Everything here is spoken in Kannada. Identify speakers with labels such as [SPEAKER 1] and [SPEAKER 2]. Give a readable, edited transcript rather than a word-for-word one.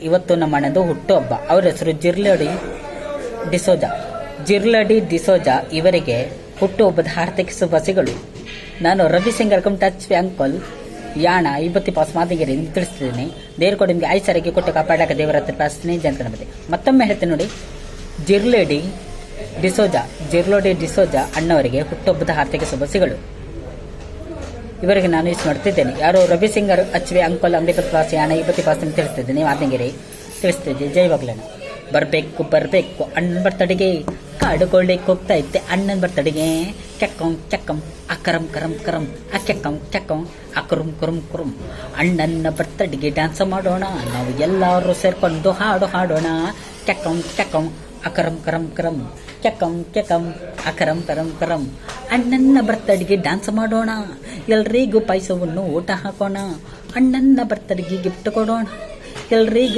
[SPEAKER 1] ಇವತ್ತು ನಮ್ಮ ಅಣ್ಣಂದು ಹುಟ್ಟುಹಬ್ಬ. ಅವ್ರ ಹೆಸರು ಜಿರ್ಲಡಿ ಡಿಸೋಜಾ. ಇವರಿಗೆ ಹುಟ್ಟುಹಬ್ಬದ ಹಾರ್ದಿಕ ಶುಭಾಶಯಗಳು. ನಾನು ರವಿ ಸಿಂಗ್ ವೆಲ್ಕಮ್ ಟಚ್ ಅಂಕಲ್ ಯಾಣ ಇವತ್ತಿ ಪಾಸ್ ಮಾತಿಗೆ ತಿಳಿಸ್ತಿದ್ದೀನಿ. ದೇವ್ರ ಕೊಡಿ ನಿಮಗೆ ಐಸರಿಗೆ ಕೊಟ್ಟು ಕಾಪಾಡಕ ದೇವರ ಹತ್ರ ಪ್ರಾರ್ಥನೆ ಜನಕನಬದೆ. ಮತ್ತೊಮ್ಮೆ ಹೇಳ್ತೀನಿ ನೋಡಿ, ಜಿರ್ಲಡಿ ಡಿಸೋಜಾ ಅಣ್ಣವರಿಗೆ ಹುಟ್ಟುಹಬ್ಬದ ಹಾರ್ದಿಕ ಶುಭಾಶಯಗಳು. ಇವರಿಗೆ ನಾನು ಇಷ್ಟು ಮಾಡ್ತಿದ್ದೇನೆ. ಯಾರೋ ರವಿ ಸಿಂಗ್ ಅಚ್ವೆ ಅಂಕಲ್ ಅಂಬೇಕರ್ ಪಾಸ್ ಯಾಣ ಇವತ್ತಿ ಪಾಸ್ ತಿಳಿಸ್ತಿದ್ದೀನಿ. ಮಾತಂಗಿರಿ ತಿಳಿಸ್ತಿದ್ದೆ. ಜೈವಾಗ್ಲೇನ ಬರಬೇಕು ಅಣ್ಣನ ಬರ್ತಡೆಗೆ ಕಾಡುಕೊಳ್ಳಿಕ್ಕೆ ಹೋಗ್ತಾ ಇದ್ದೆ. ಅಣ್ಣನ ಬರ್ತಡೆಗೆ ಕೆಕ್ಕಂ ಅಕರಂ ಕರಂ ಕೆಕ್ಕಂ ಅಕರುಂ ಅಣ್ಣನ ಬರ್ತಡೆಗೆ ಡ್ಯಾನ್ಸ್ ಮಾಡೋಣ. ನಾವು ಎಲ್ಲರೂ ಸೇರ್ಕೊಂಡು ಹಾಡು ಹಾಡೋಣ. ಕೆಕ್ಕಂ ಅಕರಂ ಕರಂ ಕೆಕ್ಕಂ ಅಕರಂ ಕರಂ ಅಣ್ಣನ ಬರ್ತಡೆಗೆ ಡ್ಯಾನ್ಸ್ ಮಾಡೋಣ. ಎಲ್ರಿಗೂ ಪಾಯಸವನ್ನು ಊಟ ಹಾಕೋಣ. ಅಣ್ಣನ ಬರ್ತಡೆಗೆ ಗಿಫ್ಟ್ ಕೊಡೋಣ. ಎಲ್ರಿಗೂ